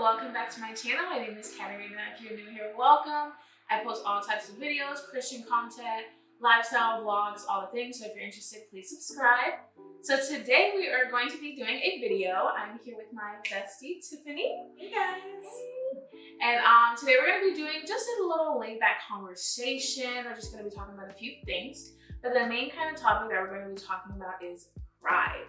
welcome back to my channel. My name is Catarina. If you're new here, welcome. I post all types of videos, Christian content, lifestyle vlogs, all the things. So if you're interested, please subscribe. So today we are going to be doing a video. I'm here with my bestie, Tiffany. Hey guys. And today we're going to be doing just a little laid back conversation. We're just going to be talking about a few things. But the main kind of topic that we're going to be talking about is pride.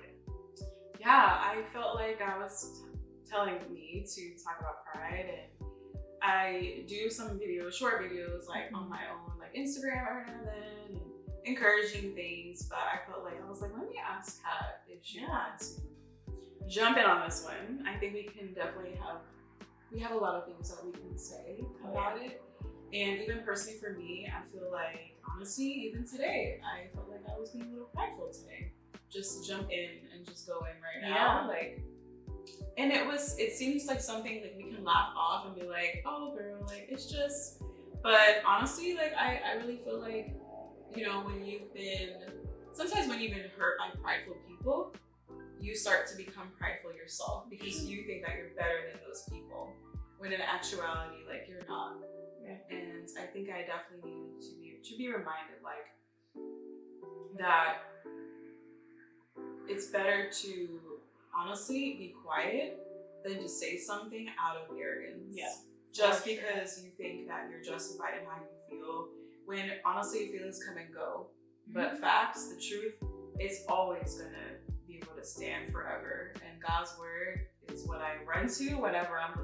Yeah, I felt like I was telling me to talk about pride, and I do some videos, short videos, like on my own, like Instagram every now and then, and encouraging things. But I was like, let me ask Kat if she wants to jump in on this one. I think we have a lot of things that we can say about it. And even personally for me, I feel like, honestly, even today, I felt like I was being a little prideful today. Just to jump in and just go in right now. And it seems like something like we can laugh off and be like, oh girl, like it's just, but honestly, like I really feel like, you know, sometimes when you've been hurt by prideful people, you start to become prideful yourself because you think that you're better than those people, when in actuality, like you're not. And I think I definitely needed to be reminded, like, that it's better to honestly be quiet than to say something out of arrogance. Just because you think that you're justified in how you feel, when honestly feelings come and go. But facts, the truth, is always gonna be able to stand forever. And God's word is what I run to whenever I'm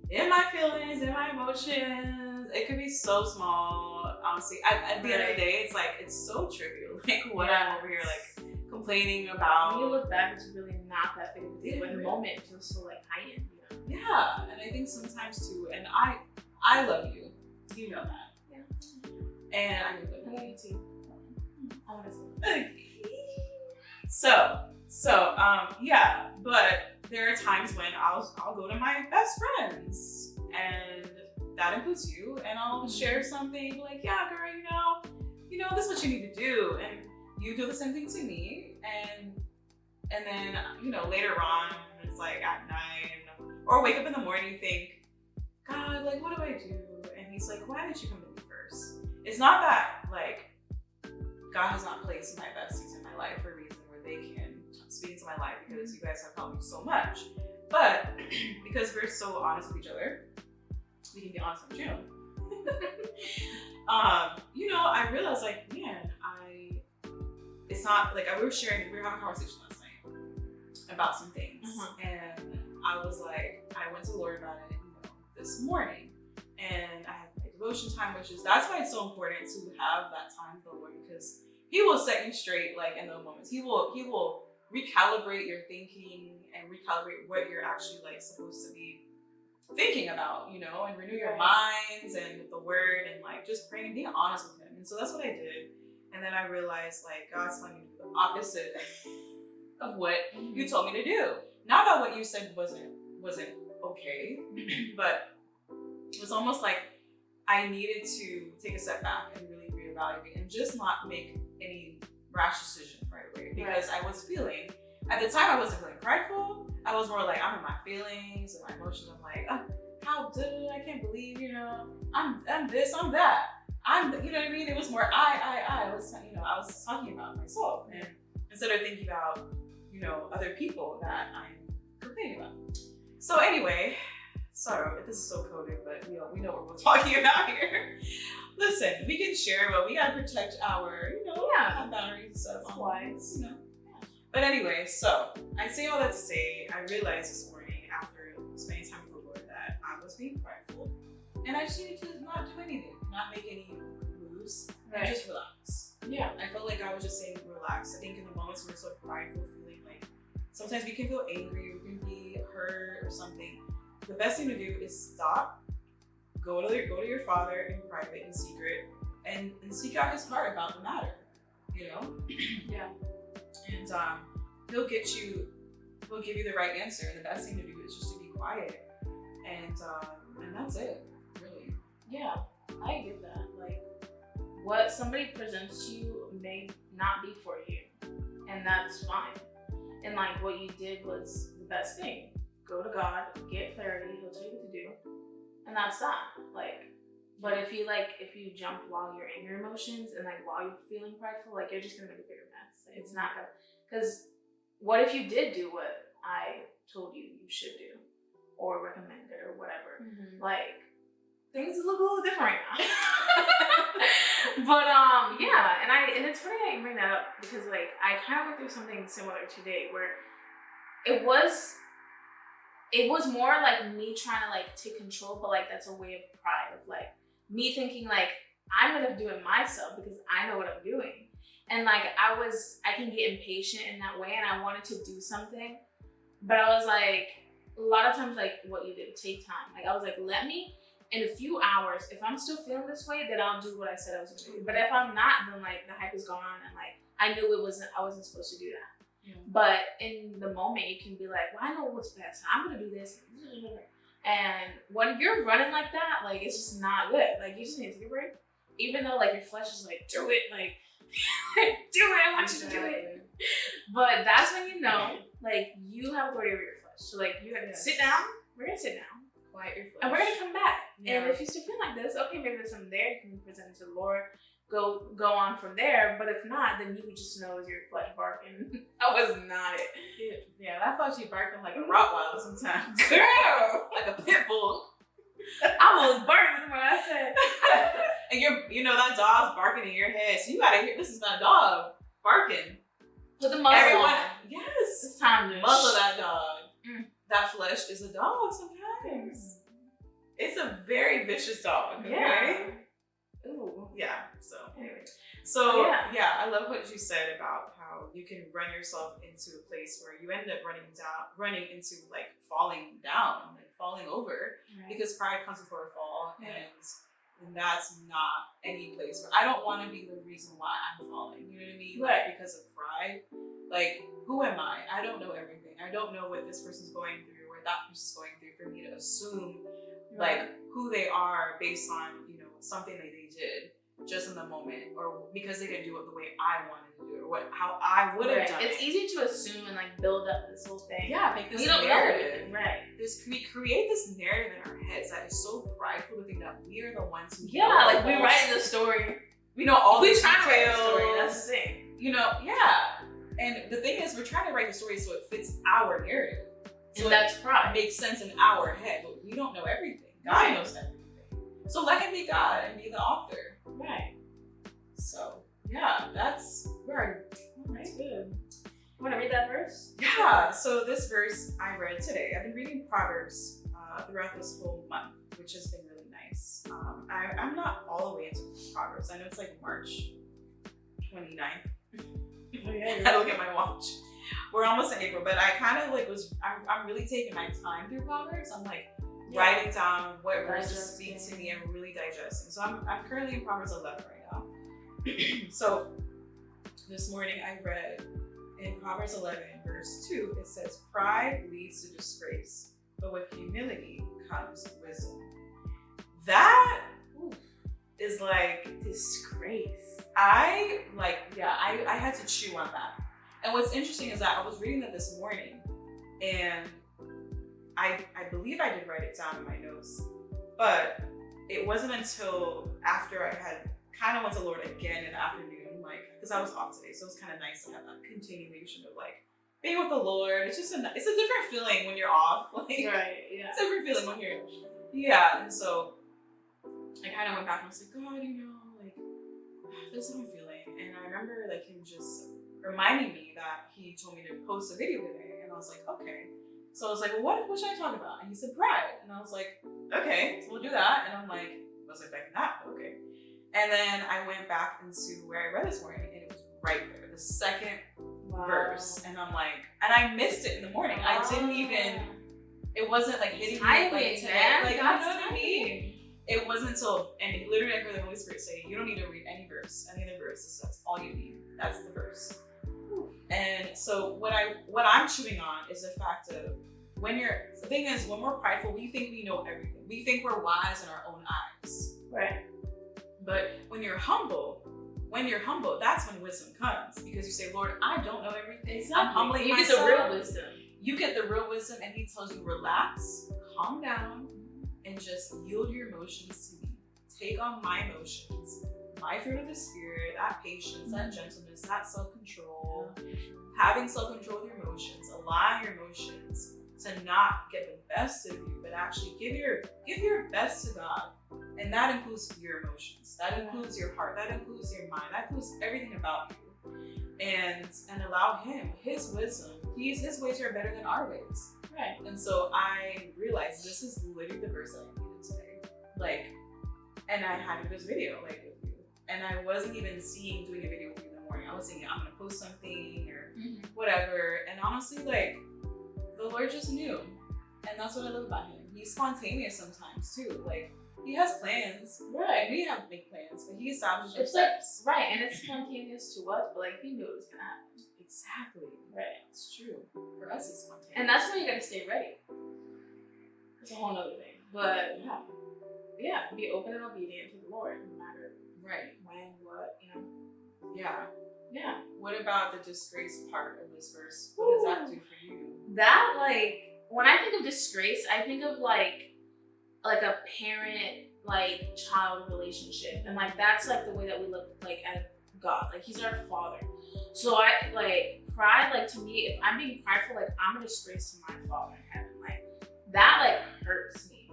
in my feelings, in my emotions. It could be so small, honestly. At the end of the day, it's like, it's so trivial. Like what I'm over here like complaining about. When you look back, it's really not that big of a deal. But in the moment, it feels so like heightened, you know? Yeah, and I think sometimes too, and I love you. You know that. Yeah. And I love you too. Yeah, but there are times when I'll go to my best friends, and that includes you, and I'll share something, be like, yeah, girl, you know, this is what you need to do, and you do the same thing to me, and then, you know, later on, it's like at night, or wake up in the morning, you think, God, like, what do I do? And he's like, why didn't you come to me first? It's not that, like, God has not placed my besties in my life for a reason where they can speak into my life because you guys have helped me so much. But because we're so honest with each other, we can be honest with you. You know, I realized, like, man, it's not like we were having a conversation last night about some things, and I was like, I went to the Lord about it, you know, this morning, and I had my devotion time, that's why it's so important to have that time with the Lord, because He will set you straight, like in those moments. He will recalibrate your thinking and recalibrate what you're actually like supposed to be thinking about, you know, and renew your minds and the Word, and like just praying and being honest with Him. And so that's what I did. And then I realized, like, God's telling me to do the opposite of what you told me to do. Not that what you said wasn't okay, but it was almost like I needed to take a step back and really reevaluate and just not make any rash decision right away. Because I was feeling, at the time I wasn't feeling prideful. I was more like, I'm in my feelings and my emotions. I'm like, how good, I can't believe, you know, I'm this, I'm that. You know what I mean? It was more I was, you know, I was talking about myself, and instead of thinking about, you know, other people that I'm complaining about. So anyway, sorry, this is so coded, but you know, we know what we're talking about here. Listen, we can share, but we gotta protect our, you know, our boundaries and stuff. Wise, you know. But anyway, so I say all that to say, I realized this morning after spending time with the Lord that I was being prideful, and I just needed to not do anything. Not make any moves, and just relax. Yeah, I felt like I was just saying relax. I think in the moments where we're so prideful, feeling like sometimes we can feel angry, we can be hurt or something. The best thing to do is stop, go to your Father in private, in secret, and seek out His heart about the matter. You know? And He'll give you the right answer. And the best thing to do is just to be quiet, and that's it, really. Yeah. I get that. Like, what somebody presents to you may not be for you, and that's fine. And like, what you did was the best thing. Go to God, get clarity. He'll tell you that's that. Like, but if you jump while you're in your emotions and like while you're feeling prideful, like you're just gonna make a bigger mess. Like, it's not gonna, because what if you did do what I told you should do or recommended or whatever? Like, things look a little different right now. But yeah, and it's funny that you bring that up, because like I kind of went through something similar today where it was more like me trying to like take control, but like that's a way of pride, of like me thinking like I'm gonna do it myself because I know what I'm doing. And like I can get impatient in that way, and I wanted to do something, but I was like, a lot of times, like what you did, take time. Like I was like, let me, in a few hours, if I'm still feeling this way, then I'll do what I said I was gonna do. But if I'm not, then like the hype is gone, and like I knew I wasn't supposed to do that. But in the moment, you can be like, well, I know what's best. I'm gonna do this. And when you're running like that, like it's just not good. Like you just need to take a break. Even though like your flesh is like, do it, like do it, I want you to do it. But that's when you know, like you have authority over your flesh. So like you have to sit down, we're gonna sit down. Quiet your flesh. And we're gonna come back. Yeah. And if you still feel like this, okay, maybe there's something there, you can present it to the Lord. Go on from there. But if not, then you just know it's your flesh barking. That was not it. Yeah, that flesh you barking like a Rottweiler sometimes. Girl! Like a pit bull. I was barking when I said. And that dog's barking in your head. So you gotta hear, this is not a dog barking. Put the muzzle on. Yes. It's time to muzzle that dog. That flesh is a dog sometimes. It's a very vicious dog. Okay? Yeah. Ooh. Yeah. So anyway. So yeah, I love what you said about how you can run yourself into a place where you end up running into like falling down, like falling over, because pride comes before a fall, and that's not any place where I don't want to be the reason why I'm falling. You know what I mean? Like because of pride. Like, who am I? I don't know everything. I don't know what this person's going through, or that person's going through, for me to assume like who they are based on, something that they did just in the moment, or because they didn't do it the way I wanted to do it, or how I would have done it. It's easy to assume and like build up this whole thing. Yeah, make this narrative. We create this narrative in our heads that is so prideful to think that we are the ones who like we write the story. We know all the details. We try to write the story. That's the thing. And the thing is, we're trying to write the story so it fits our narrative. So and that's pride. It makes sense in our head, but we don't know everything. God knows everything. So let him be God and be the author. Right. So yeah, that's where that's good. You want to read that verse? Yeah. So this verse I read today. I've been reading Proverbs throughout this whole month, which has been really nice. I'm not all the way into Proverbs. I know it's like March 29th. I look at my watch. We're almost in April, but I kind of like I'm really taking my time through Proverbs. I'm like writing down what verses speak to me and really digesting. So I'm currently in Proverbs 11 right now. So this morning I read in Proverbs 11 verse 2, it says, pride leads to disgrace, but with humility comes wisdom. That is like disgrace. I had to chew on that. And what's interesting is that I was reading that this morning, and I believe I did write it down in my notes, but it wasn't until after I had kind of went to Lord again in the afternoon, like, because I was off today, so it was kind of nice to have that continuation of like being with the Lord. It's just it's a different feeling when you're off, like it's a different feeling when you're and so I kind of went back and was like, God, like this is how I'm feeling, and I remember like him just reminding me that he told me to post a video today, and I was like, okay. So I was like, well, what should I talk about? And he said pride, and I was like, okay, so we'll do that. And I'm like, was I expecting that? Okay. And then I went back into where I read this morning, and it was right there, the second verse, and I'm like, and I missed it in the morning. I didn't even. It wasn't like hitting me like today. Like, you know what I mean? It wasn't until, and literally I heard the Holy Spirit say, you don't need to read any verse, any other verses. That's all you need. That's the verse. And so what I'm chewing on is the fact of the thing is, when we're prideful, we think we know everything. We think we're wise in our own eyes. Right. But when you're humble, that's when wisdom comes, because you say, Lord, I don't know everything. Exactly. I'm humbling myself. You get the real wisdom. You get the real wisdom, and he tells you, relax, calm down, and just yield your emotions to me. Take on my emotions, my fruit of the spirit, that patience, that gentleness, that self-control. Having self-control with your emotions, allowing your emotions to not get the best of you, but actually give your best to God. And that includes your emotions. That includes your heart. That includes your mind. That includes everything about you. And allow him, his wisdom. His ways are better than our ways. Right. And so I realized this is literally the verse that I needed today. Like, and I had this video like with you. And I wasn't even doing a video with you in the morning. I was thinking I'm gonna post something or whatever. And honestly, like, the Lord just knew. And that's what I love about him. He's spontaneous sometimes too. Like, he has plans. Right. We have big plans, but he establishes it's steps. like, right, and it's spontaneous to us, but like he knew it was gonna happen. Exactly. Right. It's true. For us, it's spontaneous. And that's why you gotta stay ready. It's a whole nother thing. But yeah, be open and obedient to the Lord, no matter when, what, you know. Yeah. Yeah. What about the disgrace part of this verse? What does that do for you? That, like, when I think of disgrace, I think of like a parent like child relationship, and like that's like the way that we look like at God. Like, he's our father. So I like pride, like, to me, if I'm being prideful, like, I'm a disgrace to my Father in heaven. Like, that like hurts me.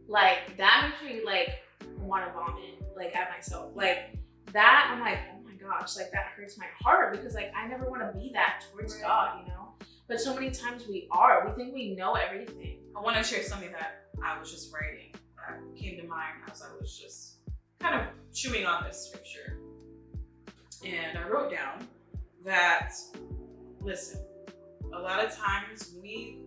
Like, that makes me like want to vomit like at myself. Like, that, I'm like, oh my gosh, like, that hurts my heart, because like I never want to be that towards God, you know. But so many times we think we know everything. I want to share something that I was just writing that came to mind as I was just kind of chewing on this scripture. And I wrote down that, listen, a lot of times we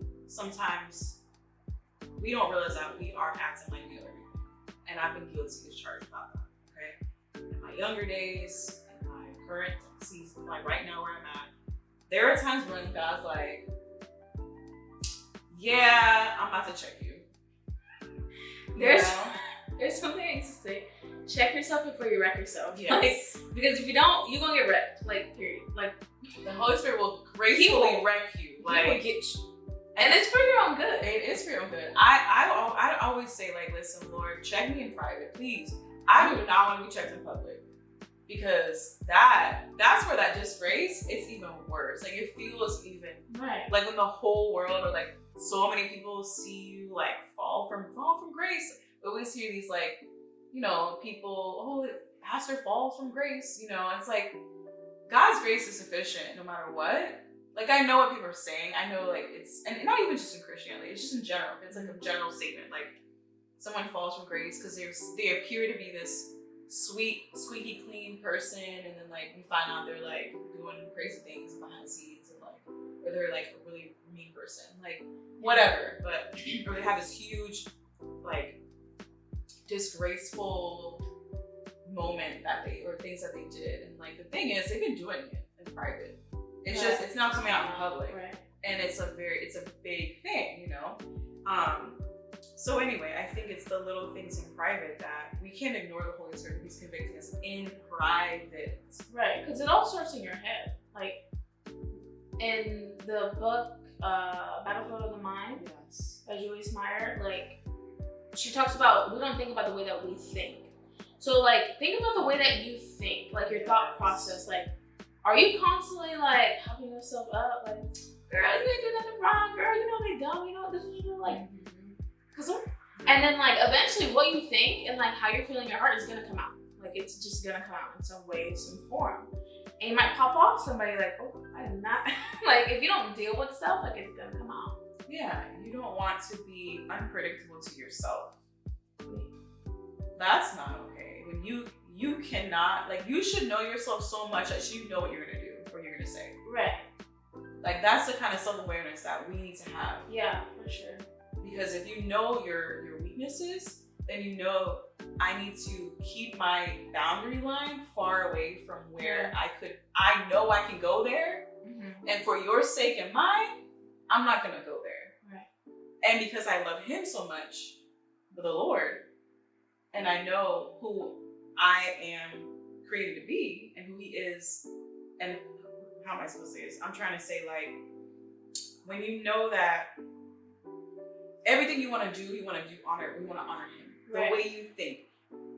don't realize that we are acting like we know everything. And I've been guilty as charged about that, okay? In my younger days, in my current season, like right now where I'm at, there are times when God's like, yeah, I'm about to check you. There's something I used to say. Check yourself before you wreck yourself. Yes. Like, because if you don't, you're gonna get wrecked. Like, period. Like, the Holy Spirit will gracefully wreck you. Like, he will get you. And it's for your own good. It is for your own good. I always say, like, listen, Lord, check me in private, please. I do not want to be checked in public, because that's where that disgrace, it's even worse. Like, it feels even like when the whole world, or like so many people see you like fall from grace. We always hear these, like, you know, people, oh, the pastor falls from grace, you know. It's like, God's grace is sufficient no matter what. Like, I know what people are saying. I know, like, it's, and not even just in Christianity, it's just in general. It's like a general statement. Like, someone falls from grace because they appear to be this sweet, squeaky clean person, and then like you find out they're like doing crazy things behind the scenes, and like, or they're like a really mean person, like whatever. But or they have this huge, like, disgraceful moment or things that they did, and like the thing is, they've been doing it in private. It's just, it's not coming out in public, and it's a big thing, you know. So anyway, I think it's the little things in private that we can't ignore the Holy Spirit. He's convicting us in private. Right, because it all starts in your head. Like, in the book Battlefield of the Mind by Joyce Meyer, like, she talks about, we don't think about the way that we think. So like, think about the way that you think, like your thought process. Like, are you constantly like helping yourself up? Like, girl, you ain't do nothing wrong, girl, you know they dumb, you know, this is like, and then like eventually what you think and like how you're feeling in your heart is gonna come out. Like, it's just gonna come out in some way, some form. And you might pop off somebody like, oh, I am not, like, if you don't deal with stuff, like, it's gonna come out. Yeah, you don't want to be unpredictable to yourself. That's not okay. When you cannot, like, you should know yourself so much that you know what you're gonna do or you're gonna say. Right. Like, that's the kind of self-awareness that we need to have. Yeah, for sure. Because if you know your weaknesses, then you know, I need to keep my boundary line far away from where I know I can go there. Mm-hmm. And for your sake and mine, I'm not gonna go there. Right. And because I love him so much, the Lord, and I know who I am created to be and who he is, and how am I supposed to say this? I'm trying to say, like, when you know that everything you want to do, honor. We want to honor him. The Right. way you think,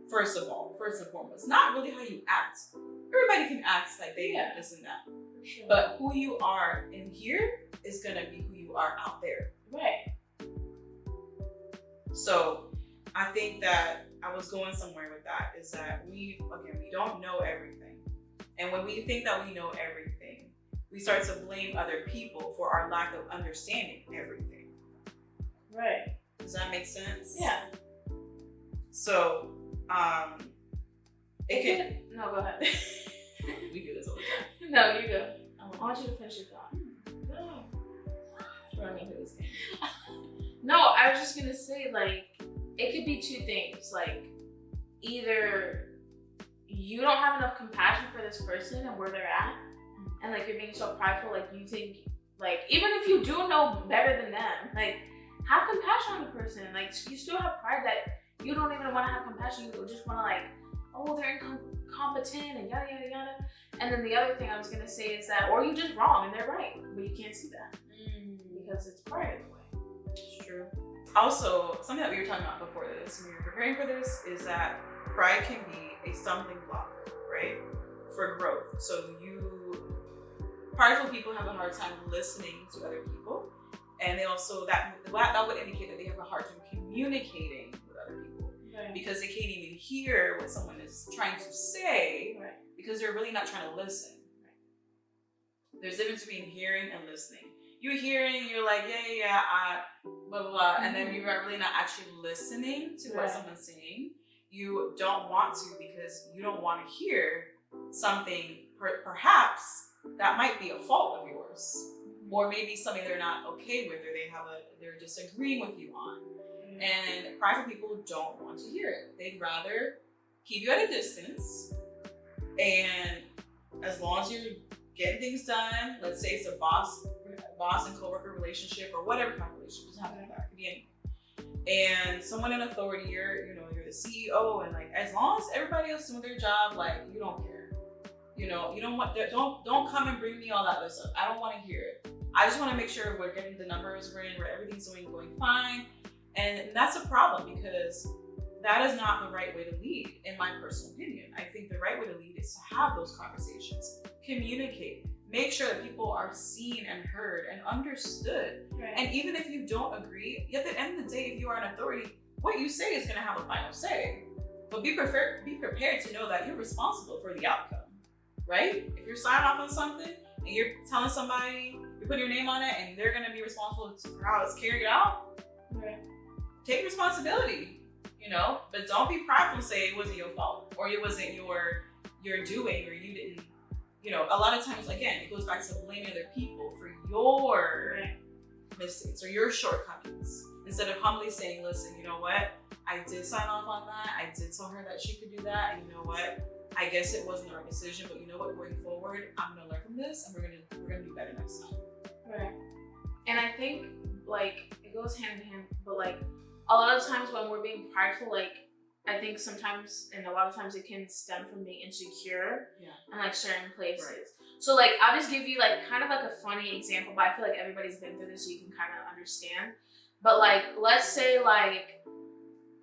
first of all, first and foremost, not really how you act. Everybody can act like they this and that, Sure. but who you are in here is gonna be who you are out there. Right. So I think that I was going somewhere with that is that we don't know everything. And when we think that we know everything, we start to blame other people for our lack of understanding everything. Right. Does that make sense? Yeah. So, No, go ahead. We do this all the time. No, you go. I want you to finish your thought. No. Running through this game. No, I was just gonna say, like, it could be two things. Like, either you don't have enough compassion for this person and where they're at, and like you're being so prideful, like you think, like, even if you do know better than them, like, have compassion on the person. Like, you still have pride that you don't even want to have compassion. You just want to, like, oh, they're incompetent and yada yada yada. And then the other thing I was gonna say is that, or you just wrong and they're right, but you can't see that because it's pride in a way. It's true. Also, something that we were talking about before this, when we were preparing for this, is that pride can be a stumbling block, right, for growth. So prideful people have a hard time listening to other people, and they also that would indicate that they have a hard time communicating with other people, Right. because they can't even hear what someone is trying to say, Right. because they're really not trying to listen. Right. There's a difference between hearing and listening. You're hearing, you're like, blah, blah, blah, and then you're really not actually listening to what someone's saying. You don't want to because you don't want to hear something perhaps that might be a fault of yours, or maybe something they're not okay with, or they're disagreeing with you on. And prideful people don't want to hear it. They'd rather keep you at a distance, and as long as you're getting things done, let's say it's a boss and coworker relationship, or whatever kind of relationship, doesn't have to be that, could be anything. And someone in authority, you're the CEO, and like, as long as everybody else is doing their job, like, you don't care. You don't want, don't come and bring me all that other stuff. I don't want to hear it. I just want to make sure we're getting the numbers we're in, where everything's going fine. And that's a problem, because that is not the right way to lead, in my personal opinion. I think the right way to lead is to have those conversations, communicate, make sure that people are seen and heard and understood. Right. And even if you don't agree, at the end of the day, if you are an authority, what you say is going to have a final say. But be prepared to know that you're responsible for the outcome, right? If you're signing off on something and you're telling somebody, you're putting your name on it, and they're going to be responsible for how it's carried out, take responsibility, but don't be prideful and say it wasn't your fault, or it wasn't your doing, or you didn't, a lot of times, again, it goes back to blaming other people for your mistakes or your shortcomings, instead of humbly saying, listen, you know what, I did sign off on that, I did tell her that she could do that, and you know what, I guess it wasn't the right decision, but you know what, going forward, I'm gonna learn from this, and we're gonna do better next time. Right. And I think, like, it goes hand in hand, but like, a lot of times when we're being prideful, like, I think sometimes, and a lot of times, it can stem from being insecure in like certain places. Right. So like, I'll just give you like kind of like a funny example, but I feel like everybody's been through this, so you can kind of understand. But like, let's say like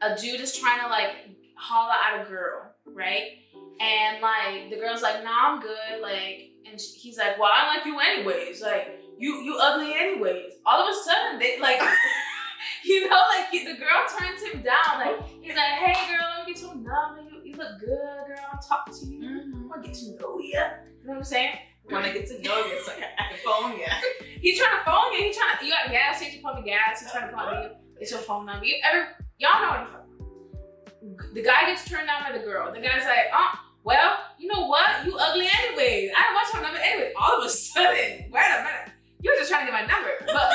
a dude is trying to like holler at a girl, right? And like the girl's like, nah, I'm good, like, and he's like, well, I like you anyways, like, you ugly anyways. All of a sudden, they like. The girl turns him down. Like, he's like, hey, girl, let me get your number. You look good, girl. I'll talk to you. I want to get to know you. You know what I'm saying? Want to get to know you, so I can phone you. He's trying to phone you. You got gas station, pump me gas. He's trying to phone you. It's your phone number. Y'all know what I'm talking about. The guy gets turned down by the girl. The guy's like, well, you know what? You ugly anyways. I don't want your number anyway. All of a sudden, wait a minute. You were just trying to get my number. But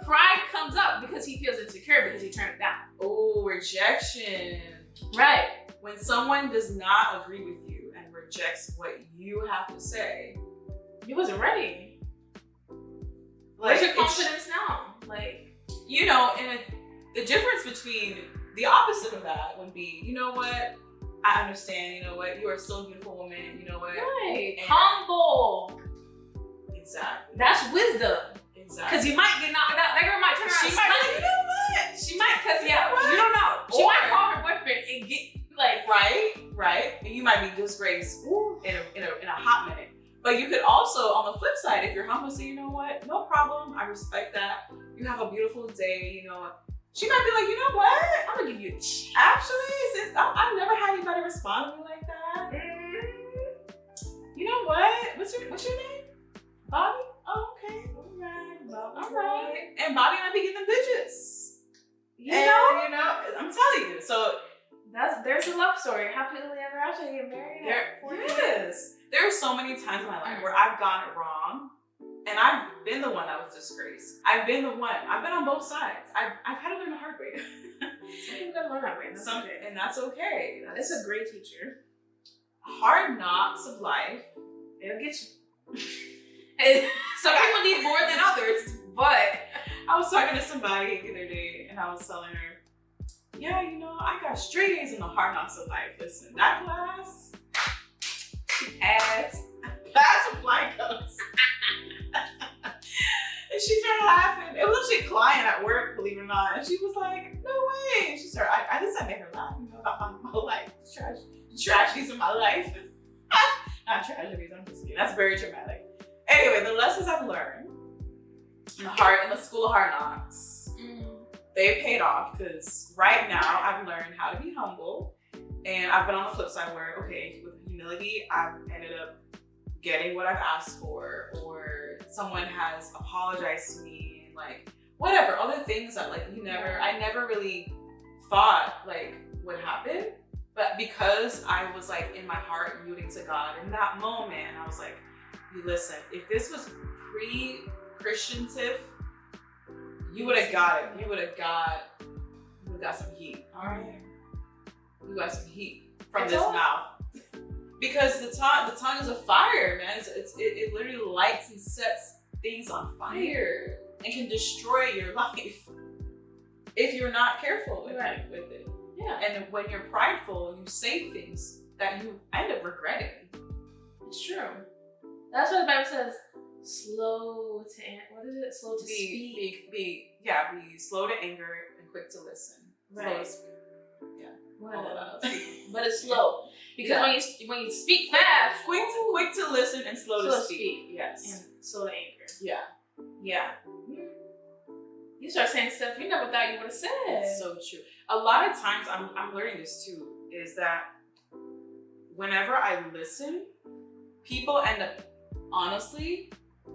pride comes up because he feels insecure because he turned it down. Oh, rejection. Right. When someone does not agree with you and rejects what you have to say, you wasn't ready. Like, where's your confidence now? Like, the difference between the opposite of that would be, you know what? I understand. You know what? You are still a beautiful woman. You know what? Right. Humble. Exactly. That's wisdom. Exactly. Because you might get knocked out. That girl might turn around. She might be like, you know what? She might cuss you out. What? You don't know. She Or- might call her boyfriend and get like Right. And you might be disgraced in a hot minute. But you could also, on the flip side, if you're humble, say, you know what, no problem. I respect that. You have a beautiful day. You know, she might be like, you know what? I'm gonna give you a chance. Actually, since I've never had anybody respond to me like that. You know what? What's your name? Bobby? Oh, okay. All right. And Bobby might be getting the digits. You know? I'm telling you. So There's a love story. Happily ever after they get married. yes. There are so many times in my life where I've gotten it wrong, and I've been the one that was disgraced. I've been the one. I've been on both sides. I've had to learn the hard way. Some people learn that way. And that's okay. It's a great teacher. Hard knocks of life. It'll get you. And some people need more than others, but I was talking to somebody the other day, and I was telling her, yeah, I got straight A's in the hard knocks of life. Listen, that class, pass with flying colors. And she started laughing. It was actually a client at work, believe it or not. And she was like, no way. And she started, I just made her laugh, about my life, tragedies in my life. Not tragedies, I'm just kidding. That's very dramatic. Anyway, the lessons I've learned in the school of hard knocks, they paid off, because right now I've learned how to be humble, and I've been on the flip side where, okay, with humility, I've ended up getting what I've asked for, or someone has apologized to me, and like whatever other things that like I never really thought like would happen, but because I was like in my heart yielding to God in that moment, and I was like, you listen, if this was pre-Christian Tiff, you would have got it. You would have got some heat. All right. You got some heat from this mouth. Because the tongue is a fire, man. It literally lights and sets things on fire and can destroy your life if you're not careful with it. Yeah. And when you're prideful, you say things that you end up regretting. It's true. That's what the Bible says. Slow to speak. Be slow to anger and quick to listen. Right. Slow to speak. Yeah. Well, but it's slow. Because when you speak fast, quick to listen and slow to speak. Yes. And slow to anger. Yeah. Yeah. You start saying stuff you never thought you would have said. It's so true. A lot of times I'm learning this too, is that whenever I listen, people end up honestly,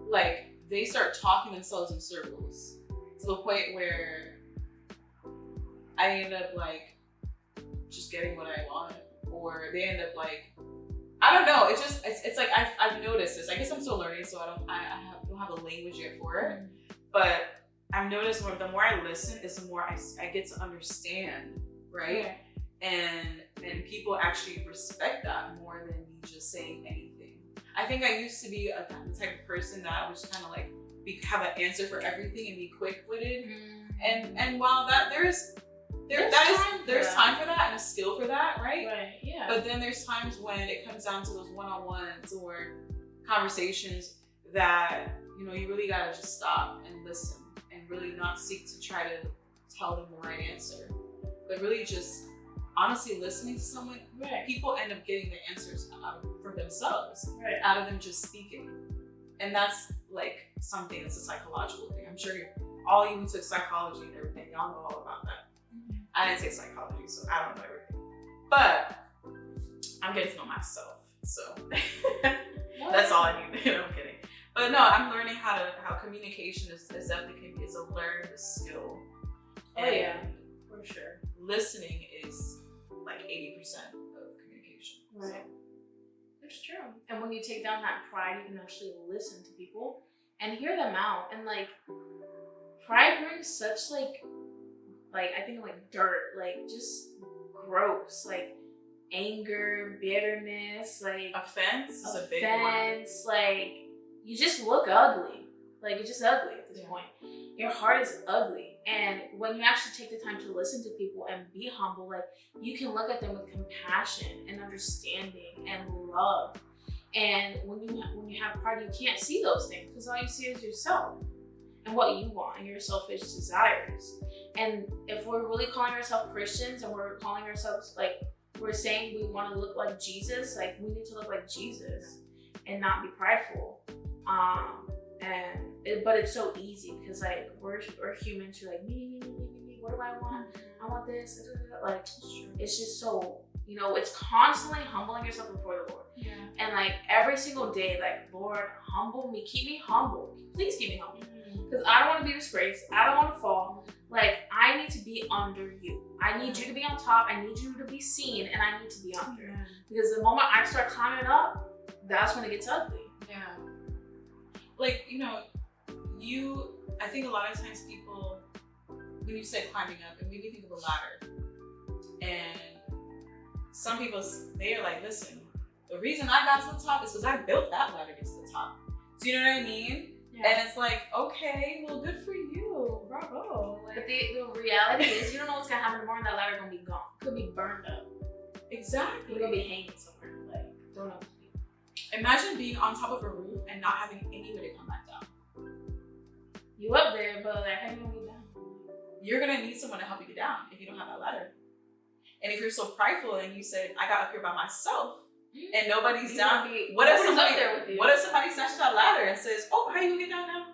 like they start talking themselves in circles to the point where I end up like just getting what I want, or they end up like, I don't know. It's like I've noticed this. I guess I'm still learning, so I don't have a language yet for it. But I've noticed the more I listen, is the more I get to understand, right? And people actually respect that more than me just saying anything. I think I used to be the type of person that was kind of like have an answer for everything and be quick-witted. And while there's time for that and a skill for that, right? Right. Yeah. But then there's times when it comes down to those one-on-ones or conversations that you really gotta just stop and listen and really not seek to try to tell them the right answer, but really just honestly listening to someone. Right. People end up getting the answers for themselves, right, out of them just speaking, and that's like something that's a psychological thing. I'm sure all you who took psychology and everything, y'all know all about that. I didn't take psychology, so I don't know everything, but I'm getting to know myself, so that's all I need. I'm kidding, but no, I'm learning how communication is definitely a learned skill. Oh yeah, for sure. Listening is like 80% of communication. Right. So. It's true. And when you take down that pride, you can actually listen to people and hear them out. And like, pride brings such like I think like dirt, like just gross, like anger, bitterness, like offense is a big one. Like you just look ugly. Like you're just ugly at this point. Your heart is ugly. And when you actually take the time to listen to people and be humble, like you can look at them with compassion and understanding and love. And when you have pride, you can't see those things because all you see is yourself. and what you want and your selfish desires. And if we're really calling ourselves Christians and we're calling ourselves like, we're saying we want to look like Jesus, like we need to look like Jesus and not be prideful. But it's so easy because like we're humans who like me. What do I want? I want this. Like it's just so, you know, it's constantly humbling yourself before the Lord. Yeah. And like every single day, like, Lord, humble me, keep me humble. Please keep me humble. Because I don't want to be disgraced. I don't want to fall. Like, I need to be under you. I need you to be on top. I need you to be seen, and I need to be under. Yeah. Because the moment I start climbing up, that's when it gets ugly. Yeah. Like, you know, I think a lot of times people, when you say climbing up, it made me think of a ladder. And some people, they're like, listen, the reason I got to the top is because I built that ladder to get to the top. Do you know what I mean? Yeah. And it's like, okay, well, good for you. Bravo. Like, but the reality is, you don't know what's going to happen tomorrow, and that ladder going to be gone. Could be burned up. Exactly. You're going to be hanging somewhere. Like, don't know. Imagine being on top of a roof and not having any way to come back down. You up there, but like, how you going to get down? You're going to need someone to help you get down if you don't have that ladder. And if you're so prideful and you said, I got up here by myself, and nobody's down. What if somebody snatches that ladder and says, "Oh, how are you gonna get down now?"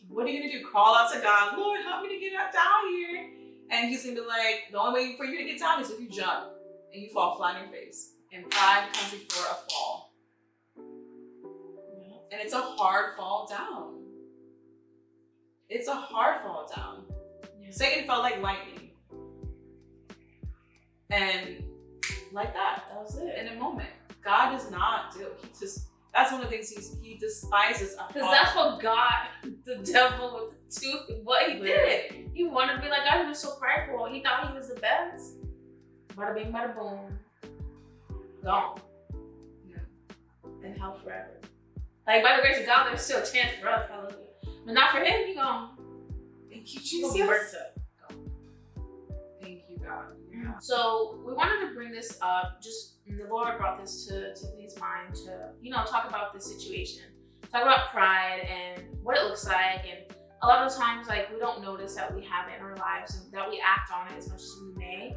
What are you gonna do? Crawl out to God, Lord, help me to get down here. And He's gonna be like, the only way for you to get down is if you jump and you fall flat on your face. And pride comes before a fall. And it's a hard fall down. It's a hard fall down. Yeah. Satan felt like lightning. And like that was it in a moment. God does not do it. That's one of the things he despises. Because that's what got the devil to what he did. He wanted to be like God. He was so prideful. He thought he was the best. Bada bing, bada boom. Gone. Yeah. And hell forever. Like, by the grace of God, there's still a chance for us. Hallelujah. But not for him. He gone. Thank you, Jesus. He's gonna be burnt up. Thank you, God. So we wanted to bring this up, just the Lord brought this to Tiffany's mind to, you know, talk about this situation, talk about pride and what it looks like. And a lot of times, like, we don't notice that we have it in our lives and that we act on it as much as we may.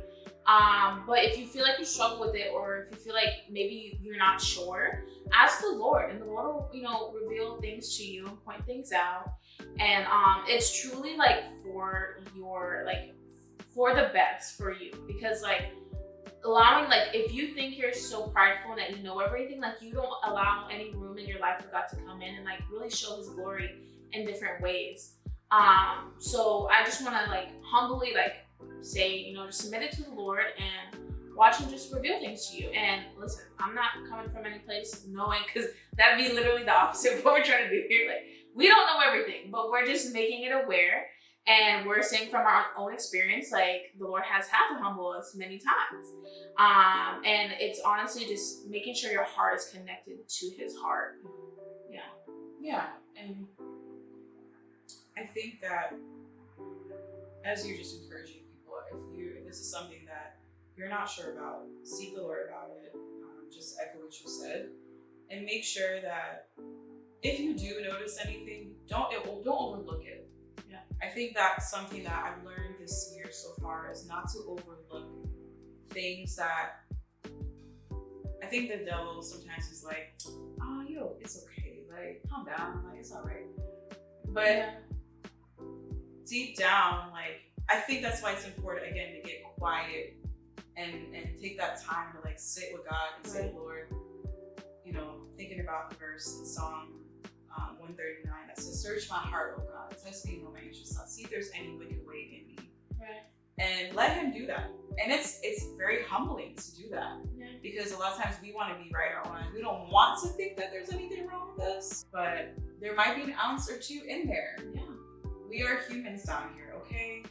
But if you feel like you struggle with it, or if you feel like maybe you're not sure, ask the Lord, and the Lord will, you know, reveal things to you and point things out. And it's truly like for your, like, for the best for you, because like allowing, like, if you think you're so prideful and that you know everything, like, you don't allow any room in your life for God to come in and like really show His glory in different ways. So I just want to like humbly like say, you know, just submit it to the Lord and watch Him just reveal things to you. And listen, I'm not coming from any place knowing, because that'd be literally the opposite of what we're trying to do here. Like, we don't know everything, but we're just making it aware. And we're saying from our own experience, like, the Lord has had to humble us many times. And it's honestly just making sure your heart is connected to His heart. Yeah. Yeah. And I think that as you're just encouraging people, if this is something that you're not sure about, seek the Lord about it. Just echo what you said. And make sure that if you do notice anything, don't overlook it. Yeah. I think that's something that I've learned this year so far, is not to overlook things that I think the devil sometimes is like, oh, yo, it's okay. Like, calm down. Like, it's all right. But deep down, like, I think that's why it's important, again, to get quiet and take that time to like sit with God and say, Lord, you know, thinking about the verse in Psalm 139 that says, search my heart, O God, test me and know my anxious thoughts. See if there's any wicked way in me. Right. And let Him do that. And it's very humbling to do that. Yeah. Because a lot of times we want to be right in our own eyes. We don't want to think that there's anything wrong with us, but there might be an ounce or two in there. Yeah. We are humans down here, okay?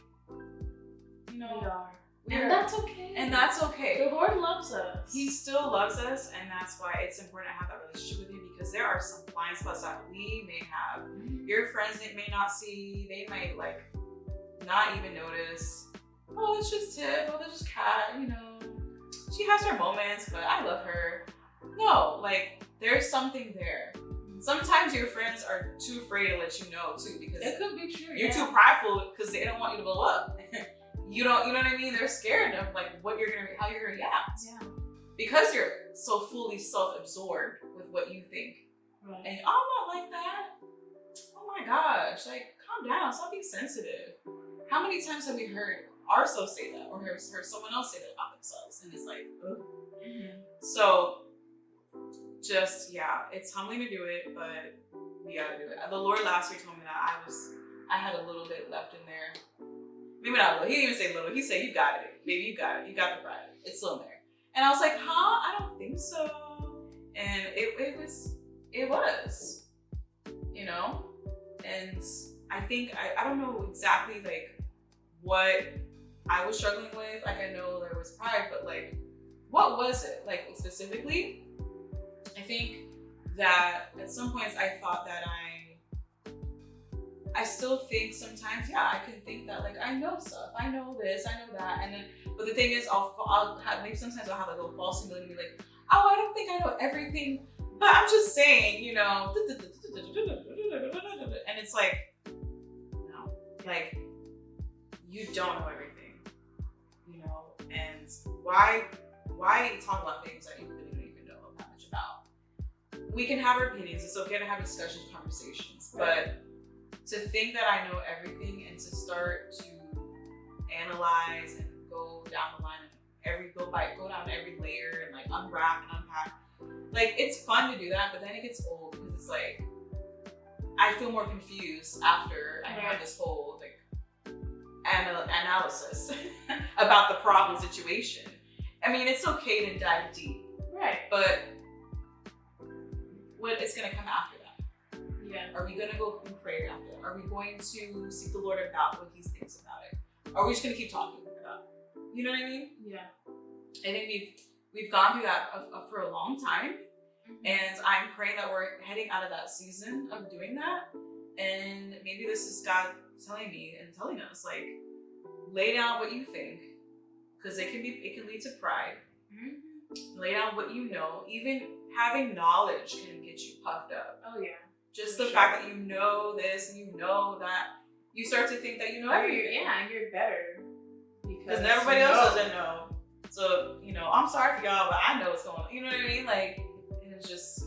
You know, and that's okay. And that's okay. The Lord loves us. He still loves us, and that's why it's important to have that relationship with Him, because there are some blind spots that we may have. Your friends may not see, they might like not even notice. Oh, it's just Tiff, oh, it's just Kat, you know. She has her moments, but I love her. No, like, there's something there. sometimes your friends are too afraid to let you know too, because It could be true. you're too prideful because they don't want you to blow up. You know what I mean? They're scared of like how you're gonna react. Yeah. Because you're so fully self-absorbed with what you think. Right. And I'm not like that. Oh my gosh, like calm down, stop being sensitive. How many times have we heard ourselves say that, or heard someone else say that about themselves? And it's like, ugh. Mm-hmm. So just, it's humbling to do it, but we gotta do it. The Lord last year told me that I had a little bit left in there. Maybe not little. He didn't even say little. He said, you got it. Baby, you got it. You got the pride. It's still in there. And I was like, I don't think so. And it was, you know? And I think, I don't know exactly like what I was struggling with. Like I know there was pride, but like, what was it? Like specifically, I think that at some points I thought that I still think sometimes, I can think that like I know stuff, I know this, I know that, and then, but the thing is, I'll have maybe sometimes I'll have like a little false humility, be like, oh, I don't think I know everything, but I'm just saying, you know, and it's like, no, like you don't know everything, you know, and why talk about things that you really don't even know that much about? We can have our opinions. It's okay to have discussions, conversations, but to think that I know everything and to start to analyze and go down the line and go down every layer and like unwrap and unpack. Like it's fun to do that, but then it gets old because it's like I feel more confused after I have this whole like analysis about the problem situation. I mean, it's okay to dive deep, right? But what is going to come after that? Yeah. Are we going to go and pray after that? Are we going to seek the Lord about what He thinks about it? Or are we just going to keep talking about it? You know what I mean? Yeah. I think we've gone through that for a long time, and I'm praying that we're heading out of that season of doing that. And maybe this is God telling me and telling us, like, lay down what you think, because it can lead to pride. Mm-hmm. Lay down what you know. Even having knowledge can get you puffed up. Oh yeah. Just the fact that you know this and you know that, you start to think that you know everything. Yeah, you're better. Because everybody else doesn't know. So, you know, I'm sorry for y'all, but I know what's going on. You know what I mean? Like, and it's just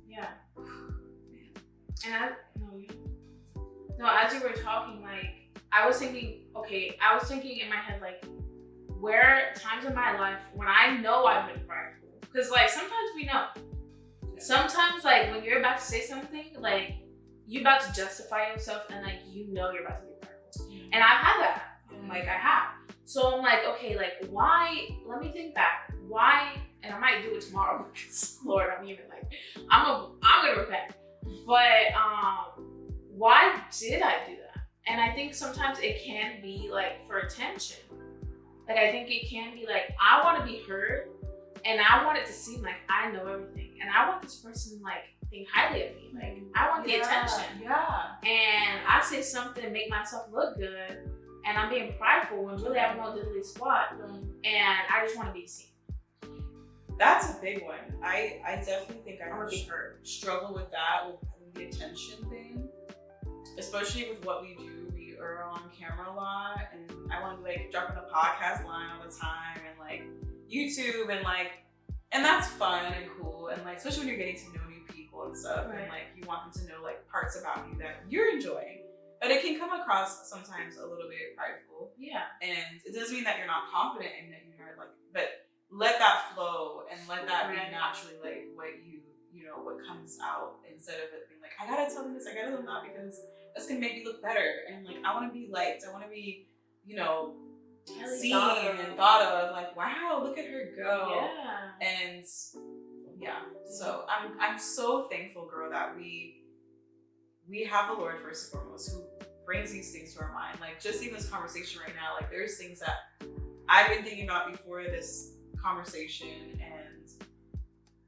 yeah. And as you were talking, like, I was thinking in my head, like, where are times in my life when I know I've been prideful? Because, like, sometimes we know. Sometimes, like, when you're about to say something, like, you're about to justify yourself and, like, you know you're about to be prideful. And I've had that. Like, I have. So I'm like, okay, like, why? Let me think back. Why? And I might do it tomorrow because, Lord, I'm gonna repent. But why did I do that? And I think sometimes it can be like for attention. Like I think it can be like I want to be heard, and I want it to seem like I know everything, and I want this person to like think highly of me. Like I want the attention. Yeah. And I say something, make myself look good, and I'm being prideful when really I have no diddly squat, and I just want to be seen. That's a big one. I definitely think I struggle with that, with the attention thing, especially with what we do. We are on camera a lot, and I want to like drop in a podcast line all the time, and like YouTube, and that's fun and cool, and like especially when you're getting to know new people and stuff, and like you want them to know like parts about you that you're enjoying. But it can come across sometimes a little bit prideful. Yeah. And it doesn't mean that you're not confident and that you're like, but let that flow and let that be naturally like what you know, what comes out, instead of it being like, I gotta tell them this, I gotta tell them that, because that's gonna make me look better. And like, I wanna be liked, I wanna be, you know, seen and thought of, like, wow, look at her go. Yeah. And so I'm so thankful, girl, that we have the Lord first and foremost, who brings these things to our mind. Like just even this conversation right now, like there's things that I've been thinking about before this conversation, and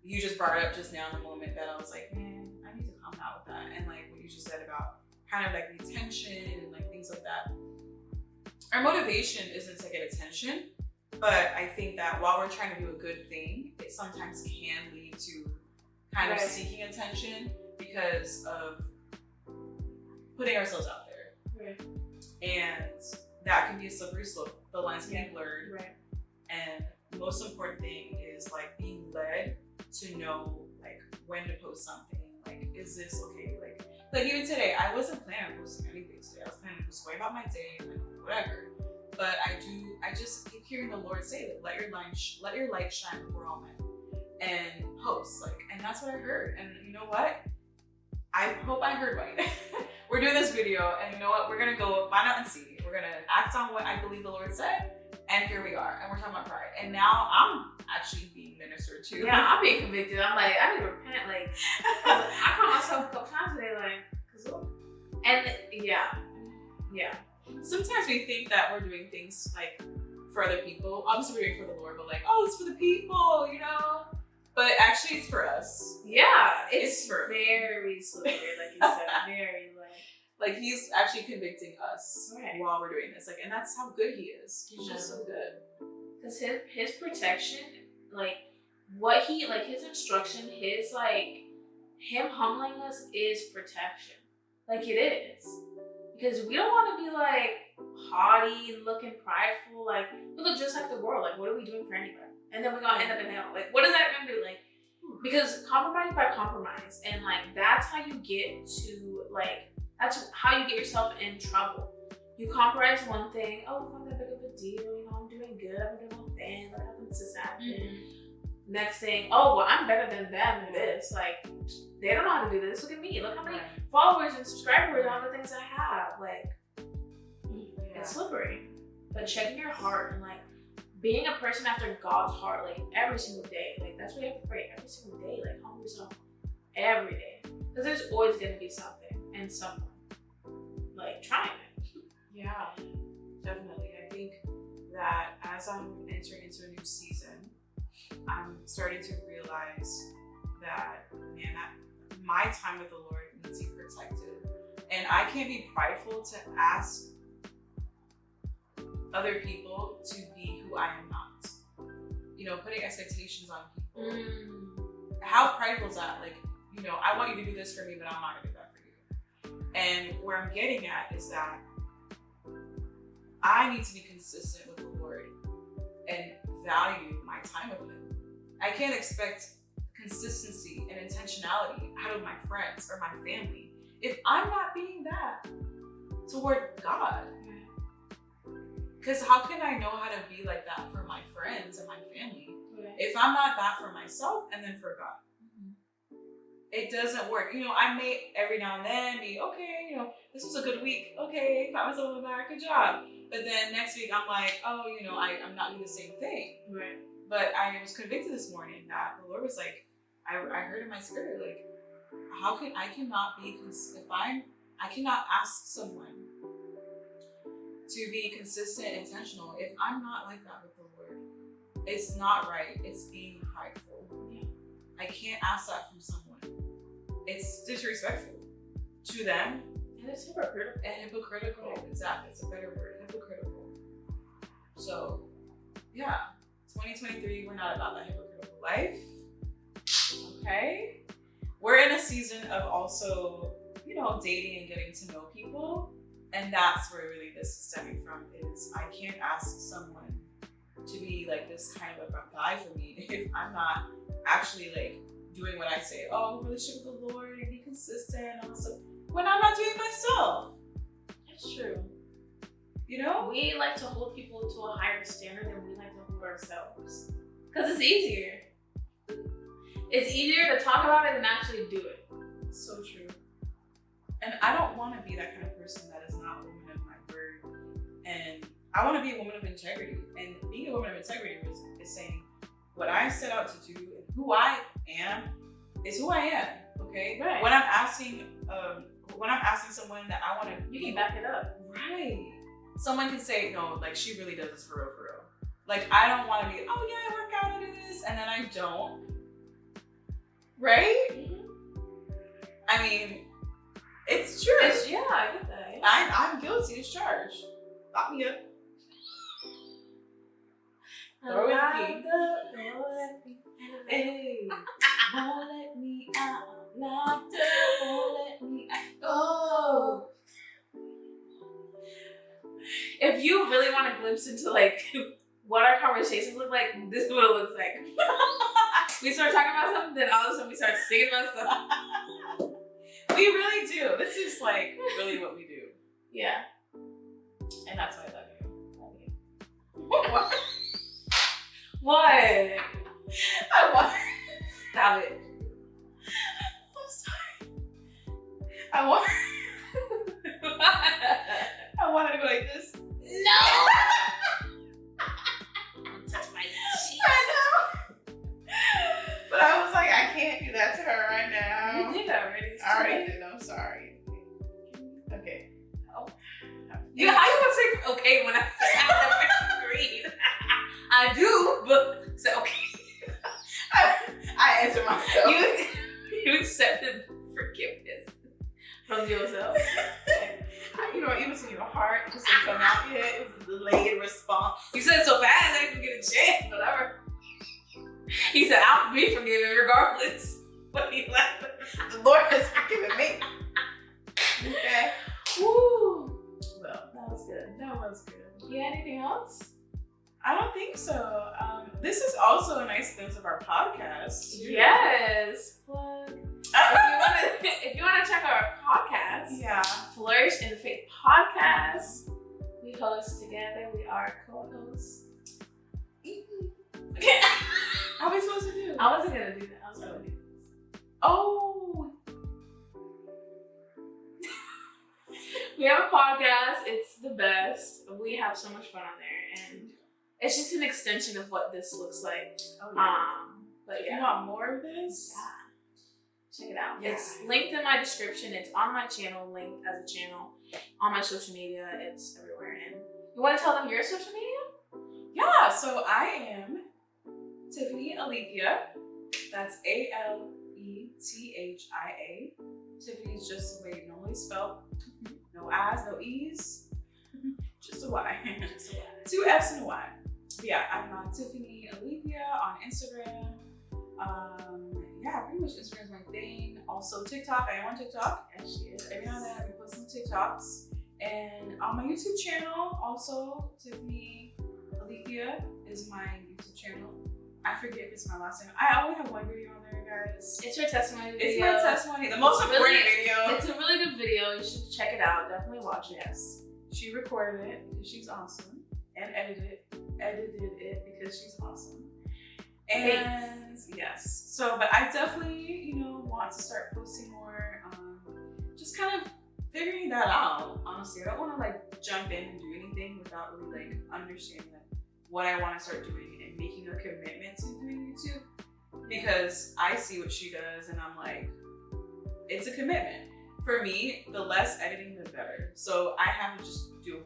you just brought it up just now in the moment that I was like, man, I need to come out with that. And like what you just said about kind of like the attention and like things like that. Our motivation isn't to get attention, but I think that while we're trying to do a good thing, it sometimes can lead to kind of seeking attention. because of putting ourselves out there. Right. And that can be a slippery slope. The lines can be blurred. Right. And the most important thing is like being led to know like when to post something. Like, is this okay? Like even today, I wasn't planning on posting anything today. I was planning on just going about my day, like whatever. But I just keep hearing the Lord say that let your light shine before all men, and post like, and that's what I heard. And you know what? I hope I heard right. We're doing this video, and you know what? We're gonna go find out and see. We're gonna act on what I believe the Lord said, and here we are. And we're talking about pride. And now I'm actually being ministered to. Yeah, I'm being convicted. I'm like, I need to repent. Like, I caught myself a couple times today, like, and yeah. Sometimes we think that we're doing things like for other people. Obviously, we're doing it for the Lord, but like, oh, it's for the people, you know. But actually, it's for us. Yeah, it's for very slippery, like you said, very like he's actually convicting us while we're doing this. Like, and that's how good he is. He's just so good. Because his protection, like what he like his instruction, his like him humbling us is protection. Like it is. Because we don't want to be like haughty and looking prideful. Like we look just like the world. Like what are we doing for anybody? And then we're gonna end up in hell. Like what is that gonna do? Like because compromise by compromise, and like that's how you get to like that's how you get yourself in trouble. You compromise one thing. Oh, it's not that big of a deal. You know, I'm doing good. I'm doing my thing. Look how consistent I've been. Next thing, oh well, I'm better than them in this. Like they don't know how to do this. Look at me. Look how many followers and subscribers, all the things I have. Like it's slippery. But checking your heart and like being a person after God's heart, like every single day. Like that's what you have to pray every single day. Like humble yourself every day, because there's always gonna be something and someone like trying it. Yeah, definitely. I think that as I'm entering into a new season, I'm starting to realize that, man, my time with the Lord needs to be protected. And I can't be prideful to ask other people to be who I am not. You know, putting expectations on people. How prideful is that? Like, you know, I want you to do this for me, but I'm not gonna do that for you. And where I'm getting at is that I need to be consistent with the Lord and value my time with Him. I can't expect consistency and intentionality out of my friends or my family if I'm not being that toward God. Because how can I know how to be like that for my friends and my family if I'm not that for myself and then for God? It doesn't work. You know, I may every now and then be, okay, you know, this was a good week. Okay, got myself on the back, good job. But then next week I'm like, oh, you know, I'm not doing the same thing. Right. But I was convicted this morning that the Lord was like, I heard in my spirit, like, how can I cannot be, I cannot ask someone to be consistent and intentional if I'm not like that with the Lord. It's not right. It's being prideful. I can't ask that from someone. It's disrespectful to them. And it's hypocritical. And hypocritical. Exactly. It's a better word. Hypocritical. So, yeah. 2023, we're not about that hypocritical life. Okay? We're in a season of also, you know, dating and getting to know people. And that's where really this is stemming from, is I can't ask someone to be like this kind of a guy for me if I'm not actually like doing what I say. Oh, relationship with the Lord and be consistent and all this stuff, when I'm not doing it myself. It's true. You know? We like to hold people to a higher standard than we like to hold ourselves. Because it's easier. It's easier to talk about it than actually do it. So true. And I don't want to be that kind of person that is not a woman of my word. And I want to be a woman of integrity. And being a woman of integrity is saying what I set out to do and who I am is who I am. Okay? Right. When I'm asking someone that I want to, you can back it up. Right. Someone can say, no, like she really does this for real, for real. Like I don't want to be, oh yeah, I work out, I do this, and then I don't. Right? I mean, it's true. Yeah, I get that. Yeah. I'm guilty as charged. Lock me up. Throw in the key. Hey, won't let me out. Locked up. listen to like what our conversations look like, this is what it looks like. We start talking about something, then all of a sudden we start singing about stuff. We really do. This is like really what we do. Yeah. And that's why I love you. What? What? I want. Stop it. I'm sorry. I wanted to go like this. No. Touch my cheeks. I know. But I was like, I can't do that to her right now. You did already. I already did. I'm sorry. Okay. Oh. Yeah, how you gonna say okay when I say I never agreed? I do, but say okay. I answer myself. You accepted forgiveness from yourself. You know, even to your heart, it just didn't come out yet. It was a delayed response. You said it so fast, I didn't get a chance, whatever. He said, I'll be forgiven regardless. But he left. The Lord has forgiven me. Okay. Woo. Well, That was good. that was good. Yeah, anything else? I don't think so. This is also a nice glimpse of our podcast. Too. Yes. Plug. If you wanna check our podcast, Yeah. Flourish in the Faith podcast. We host together. We are co-hosts. How are we supposed to do? I wasn't gonna do that. I was gonna do this. Oh. We have a podcast. It's the best. We have so much fun on there, and it's just an extension of what this looks like. Oh, yeah. But If yeah. you want more of this, Check it out. Yeah. It's linked in my description. It's on my channel, linked as a channel. On my social media, it's everywhere. And you want to tell them your social media? yeah. So I am Tiffany Alethea. That's Alethia. Tiffany's just the way you normally spell. No I's, no E's, just a Y. Just a Y. 2 F's and a Y. Yeah, I'm on Tiffany Alethea on Instagram. Yeah, pretty much Instagram's my thing. Also TikTok. I am on TikTok. Yes, she is. Every now and then I post some TikToks. And on my YouTube channel, also Tiffany Alethea is my YouTube channel. I forget if it's my last name. I only have one video on there, guys. It's her testimony video. It's my testimony. The most important video. It's a really good video. You should check it out. Definitely watch it. Yes. She recorded it because she's awesome. And edited it because she's awesome. And yes. So, but I definitely, want to start posting more. Just kind of figuring that out. Honestly, I don't want to like jump in and do anything without really like understanding like what I want to start doing and making a commitment to doing YouTube. Because I see what she does and I'm like, it's a commitment. For me, the less editing, the better. So I have to just do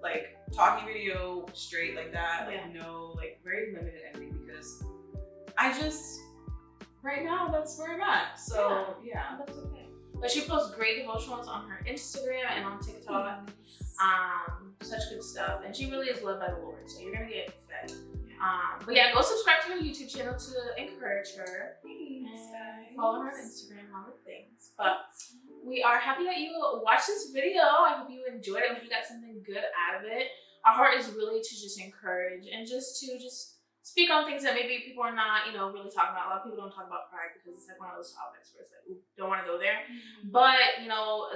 like talking video straight like that, like no, like very limited editing because I just, right now, that's where I'm at. So yeah. That's okay. But she posts great devotionals on her Instagram and on TikTok. Such good stuff. And she really is led by the Lord. So you're gonna get fed. But yeah, go subscribe to her YouTube channel to encourage her. And follow her on Instagram and all the things. But we are happy that you watched this video. I hope you enjoyed it. I hope you got something good out of it. Our heart is really to just encourage and just to speak on things that maybe people are not, really talking about. A lot of people don't talk about pride because it's like one of those topics where it's like, ooh, don't want to go there. Mm-hmm. But,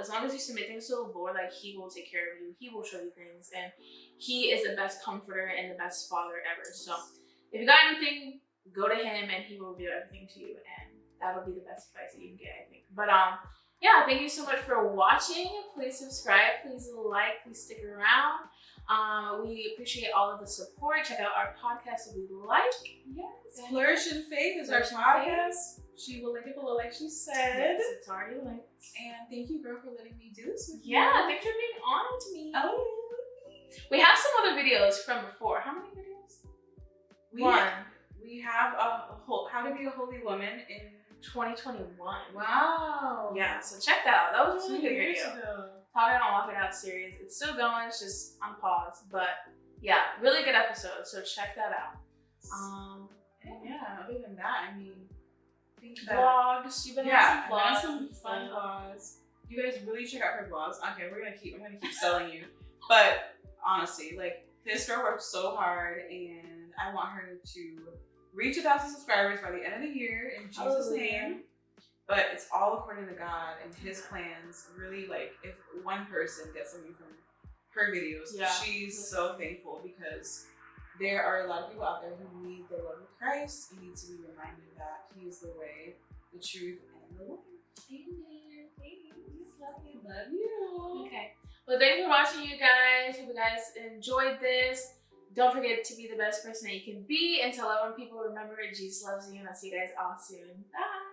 as long as you submit things to the Lord, like He will take care of you. He will show you things. And He is the best comforter and the best father ever. So if you got anything, go to Him and He will reveal everything to you. And that'll be the best advice that you can get, I think. But yeah, thank you so much for watching. Please subscribe. Please like. Please stick around. We appreciate all of the support. Check out our podcast if you like. Yes. Flourish in Faith is our podcast. She will link it below, like she said. Yes, it's already linked. And thank you, girl, for letting me do this with you. Yeah, thanks for being on with me. Oh. We have some other videos from before. How many videos? We have How to Be a Holy Woman in 2021. Wow. Yeah, so check that out. That was a really good years video. ago. Talking on Walk It Out series. It's still going. It's just on pause. But yeah, really good episode. So check that out. And yeah, other than that, I mean, vlogs. You've been on some fun vlogs. You guys really check out her vlogs. Okay, I'm gonna keep selling you. But honestly, like This girl works so hard, and I want her to reach 1,000 subscribers by the end of the year in Jesus' name. But it's all according to God and His plans. Really, like, if one person gets something from her videos, she's so thankful, because there are a lot of people out there who need the love of Christ and need to be reminded that He is the way, the truth, and the life. Amen. Thanks. Love you. Love you. Okay. Well, thanks for watching, you guys. Hope you guys enjoyed this. Don't forget to be the best person that you can be, and tell other people, remember, Jesus loves you, and I'll see you guys all soon. Bye.